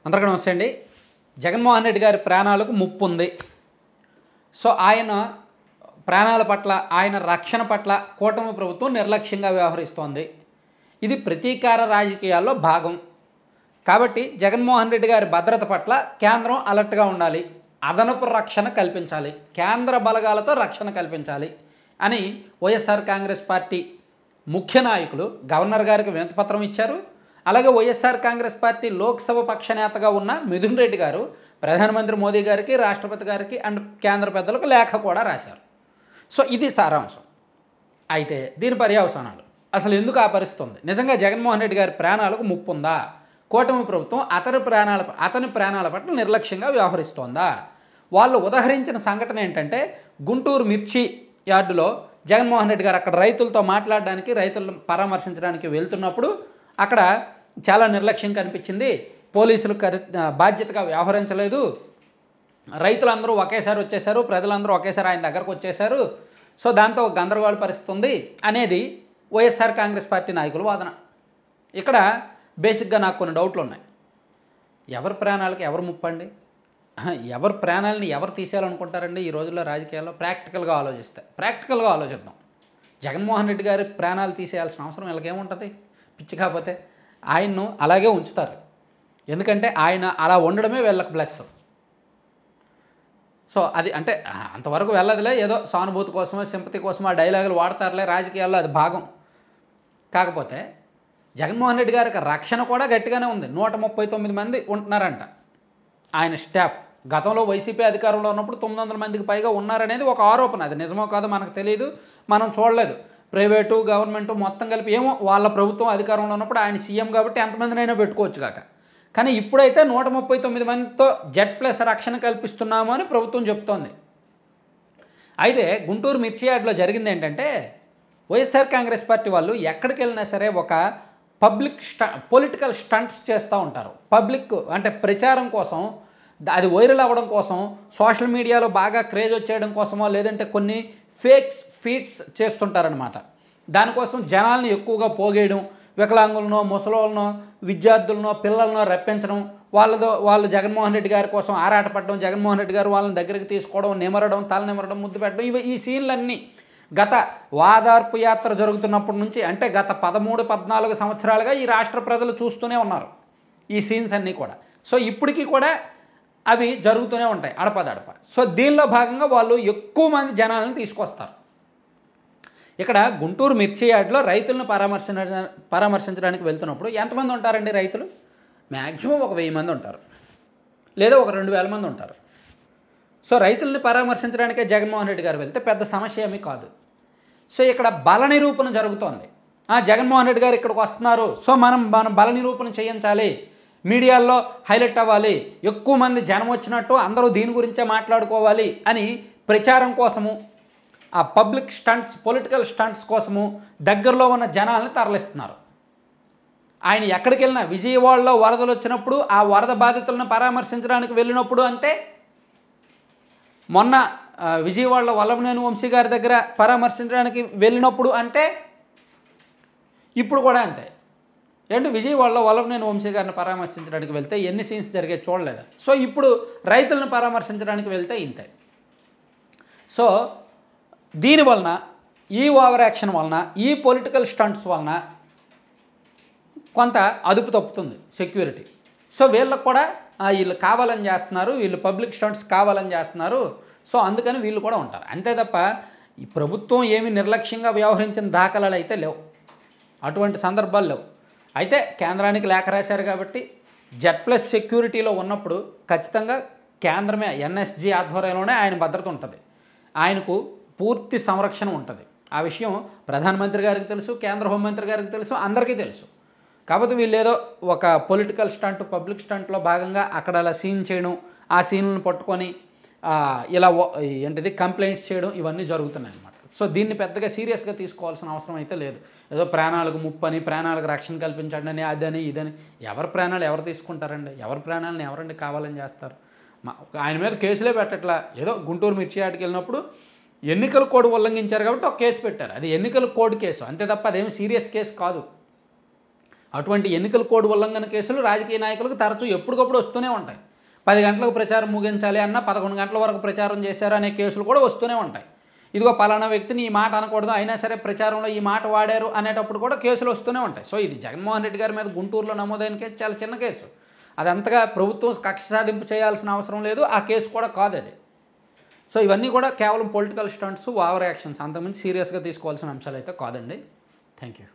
అందరికీ నమస్తే అండి. జగన్మోహన్ రెడ్డి గారి ప్రాణాలకు ముప్పు ఉంది. సో ఆయన ప్రాణాల పట్ల, ఆయన రక్షణ పట్ల కూటమి ప్రభుత్వం నిర్లక్ష్యంగా వ్యవహరిస్తోంది. ఇది ప్రతీకార రాజకీయాల్లో భాగం. కాబట్టి జగన్మోహన్ రెడ్డి గారి భద్రత పట్ల కేంద్రం అలర్ట్గా ఉండాలి, అదనపు రక్షణ కల్పించాలి, కేంద్ర బలగాలతో రక్షణ కల్పించాలి అని వైఎస్ఆర్ కాంగ్రెస్ పార్టీ ముఖ్య నాయకులు గవర్నర్ గారికి వినతిపత్రం ఇచ్చారు. అలాగే వైఎస్ఆర్ కాంగ్రెస్ పార్టీ లోక్సభ పక్ష నేతగా ఉన్న మిథున్ రెడ్డి గారు ప్రధానమంత్రి మోదీ గారికి, రాష్ట్రపతి గారికి అండ్ కేంద్ర పెద్దలకు లేఖ కూడా రాశారు. సో ఇది సారాంశం. అయితే దీని పర్యవసానాలు అసలు ఎందుకు ఆ పరిస్థితి ఉంది? నిజంగా జగన్మోహన్ రెడ్డి గారి ప్రాణాలకు ముప్పు ఉందా? కూటమి ప్రభుత్వం అతని ప్రాణాల పట్ల నిర్లక్ష్యంగా వ్యవహరిస్తోందా? వాళ్ళు ఉదహరించిన సంఘటన ఏంటంటే, గుంటూరు మిర్చి యార్డులో జగన్మోహన్ రెడ్డి గారు అక్కడ రైతులతో మాట్లాడడానికి, రైతులను పరామర్శించడానికి వెళ్తున్నప్పుడు అక్కడ చాలా నిర్లక్ష్యం కనిపించింది. పోలీసులు బాధ్యతగా వ్యవహరించలేదు. రైతులందరూ ఒకేసారి వచ్చేశారు, ప్రజలందరూ ఒకేసారి ఆయన దగ్గరకు వచ్చేశారు. సో దాంతో గందరగోళ పరిస్థితి ఉంది అనేది వైఎస్ఆర్ కాంగ్రెస్ పార్టీ నాయకుల వాదన. ఇక్కడ బేసిక్గా నాకు కొన్ని డౌట్లు ఉన్నాయి. ఎవరి ప్రాణాలకు ఎవరు ముప్పండి? ఎవరి ప్రాణాలని ఎవరు తీసేయాలనుకుంటారండి ఈ రోజుల్లో రాజకీయాల్లో? ప్రాక్టికల్గా ఆలోచిద్దాం. జగన్మోహన్ రెడ్డి గారి ప్రాణాలు తీసేయాల్సిన అవసరం వీళ్ళకేముంటుంది? పిచ్చి కాకపోతే ఆయన్ను అలాగే ఉంచుతారు. ఎందుకంటే ఆయన అలా ఉండడమే వీళ్ళకి ప్లస్. సో అది అంటే అంతవరకు వెళ్ళదులే, ఏదో సానుభూతి కోసమో సింపతి కోసమో ఆ డైలాగులు వాడతారులే, రాజకీయాల్లో అది భాగం. కాకపోతే జగన్మోహన్ రెడ్డి గారికి రక్షణ కూడా గట్టిగానే ఉంది. 139 మంది ఉంటున్నారంట ఆయన స్టాఫ్. గతంలో వైసీపీ అధికారంలో ఉన్నప్పుడు 900 మందికి పైగా ఉన్నారనేది ఒక ఆరోపణ. అది నిజమో కాదో మనకు తెలియదు, మనం చూడలేదు. ప్రైవేటు గవర్నమెంటు మొత్తం కలిపి ఏమో వాళ్ళ ప్రభుత్వం అధికారంలో ఉన్నప్పుడు ఆయన సీఎం కాబట్టి ఎంతమందినైనా పెట్టుకోవచ్చు కాక. కానీ ఇప్పుడైతే 139 మందితో Z+ రక్షణ కల్పిస్తున్నాము అని ప్రభుత్వం చెప్తోంది. అయితే గుంటూరు మిర్చి యార్డ్లో జరిగింది ఏంటంటే, వైఎస్ఆర్ కాంగ్రెస్ పార్టీ వాళ్ళు ఎక్కడికి వెళ్ళినా సరే ఒక పొలిటికల్ స్టంట్స్ చేస్తూ ఉంటారు. పబ్లిక్ అంటే ప్రచారం కోసం, అది వైరల్ అవ్వడం కోసం, సోషల్ మీడియాలో బాగా క్రేజ్ వచ్చేయడం కోసమో, లేదంటే కొన్ని ఫీట్స్ చేస్తుంటారనమాట. దానికోసం జనాల్ని ఎక్కువగా పోగేయడం, వికలాంగులనో, ముసలోళ్ళనో, విద్యార్థులనో, పిల్లలనో రప్పించడం, వాళ్ళు జగన్మోహన్ రెడ్డి గారి కోసం ఆరాటపడడం, జగన్మోహన్ రెడ్డి గారు వాళ్ళని దగ్గరికి తీసుకోవడం, నిమరడం, తల నిమరడం, ముద్దు పెట్టడం, ఈ సీన్లన్నీ గత వాదార్పు యాత్ర జరుగుతున్నప్పటి నుంచి, అంటే గత 13-14 సంవత్సరాలుగా ఈ రాష్ట్ర ప్రజలు చూస్తూనే ఉన్నారు ఈ సీన్స్ అన్నీ కూడా. సో ఇప్పటికీ కూడా అవి జరుగుతూనే ఉంటాయి అడపదడప. సో దీనిలో భాగంగా వాళ్ళు ఎక్కువ మంది జనాలను తీసుకొస్తారు. ఇక్కడ గుంటూరు మిర్చి యార్డ్లో రైతులను పరామర్శించడానికి వెళ్తున్నప్పుడు ఎంతమంది ఉంటారండి రైతులు? మ్యాక్సిమం ఒక 1000 మంది ఉంటారు, లేదా ఒక 2000 మంది ఉంటారు. సో రైతుల్ని పరామర్శించడానికే జగన్మోహన్ రెడ్డి గారు వెళ్తే పెద్ద సమస్య ఏమీ కాదు. సో ఇక్కడ బల నిరూపణ జరుగుతోంది. జగన్మోహన్ రెడ్డి గారు ఇక్కడికి వస్తున్నారు, సో మనం బల నిరూపణ చేయించాలి, మీడియాల్లో హైలైట్ అవ్వాలి, ఎక్కువ మంది జనం వచ్చినట్టు అందరూ దీని గురించే మాట్లాడుకోవాలి అని ప్రచారం కోసము, ఆ పబ్లిక్ స్టంట్స్, పొలిటికల్ స్టంట్స్ కోసము దగ్గరలో ఉన్న జనాలను తరలిస్తున్నారు. ఆయన ఎక్కడికి వెళ్ళినా, విజయవాడలో వరదలు వచ్చినప్పుడు ఆ వరద బాధితులను పరామర్శించడానికి వెళ్ళినప్పుడు అంతే, మొన్న విజయవాడలో వల్లభనేని వంశీ గారి దగ్గర పరామర్శించడానికి వెళ్ళినప్పుడు అంతే, ఇప్పుడు కూడా అంతే. ఏంటి, విజయవాడలో వల్లభనేని వంశీ గారిని పరామర్శించడానికి వెళ్తే ఎన్ని సీన్స్ జరిగే చూడలేదా? సో ఇప్పుడు రైతులను పరామర్శించడానికి వెళ్తే ఇంతే. సో దీనివలన, ఈ ఓవర్ యాక్షన్ వలన, ఈ పొలిటికల్ స్టంట్స్ వలన కొంత అదుపు తప్పుతుంది సెక్యూరిటీ. సో వీళ్ళకు కూడా వీళ్ళు కావాలని చేస్తున్నారు, వీళ్ళు పబ్లిక్ స్టంట్స్ కావాలని చేస్తున్నారు, సో అందుకని వీళ్ళు కూడా ఉంటారు. అంతే తప్ప ఈ ప్రభుత్వం ఏమి నిర్లక్ష్యంగా వ్యవహరించిన దాఖలాలు అయితే లేవు, అటువంటి సందర్భాలు లేవు. అయితే కేంద్రానికి లేఖ రాశారు కాబట్టి Z+ సెక్యూరిటీలో ఉన్నప్పుడు ఖచ్చితంగా కేంద్రమే, NSG ఆధ్వర్యంలోనే ఆయన భద్రత ఉంటుంది, ఆయనకు పూర్తి సంరక్షణ ఉంటుంది. ఆ విషయం ప్రధానమంత్రి గారికి తెలుసు, కేంద్ర హోంమంత్రి గారికి తెలుసు, అందరికీ తెలుసు. కాకపోతే వీళ్ళు ఏదో ఒక పొలిటికల్ స్టంట్, పబ్లిక్ స్టంట్లో భాగంగా అక్కడ అలా సీన్ చేయడం, ఆ సీన్లను పట్టుకొని ఇలా ఏంటిది కంప్లైంట్స్ చేయడం, ఇవన్నీ జరుగుతున్నాయి అన్నమాట. సో దీన్ని పెద్దగా సీరియస్గా తీసుకోవాల్సిన అవసరం అయితే లేదు. ఏదో ప్రాణాలకు ముప్పని, ప్రాణాలకు రక్షణ కల్పించండి అని, అదని ఇదని. ఎవరి ప్రాణాలు ఎవరు తీసుకుంటారండి? ఎవరి ప్రాణాలను ఎవరండి కావాలని చేస్తారు? ఆయన మీద కేసులే పెట్టట్లా. ఏదో గుంటూరు మిర్చి యార్డ్కి వెళ్ళినప్పుడు ఎన్నికల కోడ్ ఉల్లంఘించారు కాబట్టి ఒక కేసు పెట్టారు, అది ఎన్నికల కోడ్ కేసు అంతే తప్ప అదేమి సీరియస్ కేసు కాదు. అటువంటి ఎన్నికల కోడ్ ఉల్లంఘన కేసులు రాజకీయ నాయకులకు తరచూ ఎప్పటికప్పుడు వస్తూనే ఉంటాయి. 10 గంటలకు ప్రచారం ముగించాలి అన్న 11 గంటల వరకు ప్రచారం చేశారు అనే కేసులు కూడా వస్తూనే ఉంటాయి. ఇదిగో పలానా వ్యక్తిని ఈ మాట అనకూడదు, అయినా సరే ప్రచారంలో ఈ మాట వాడారు అనేటప్పుడు కూడా కేసులు వస్తూనే ఉంటాయి. సో ఇది జగన్మోహన్ రెడ్డి గారి మీద గుంటూరులో నమోదైన కేసు చాలా చిన్న కేసు. అది అంతగా ప్రభుత్వం కక్ష సాధింపు చేయాల్సిన అవసరం లేదు, ఆ కేసు కూడా కాదు అది. సో ఇవన్నీ కూడా కేవలం పొలిటికల్ స్టంట్స్, ఓవర్ యాక్షన్స్, అంతకుమించి సీరియస్గా తీసుకోవాల్సిన అంశాలు అయితే కాదండి. Thank you.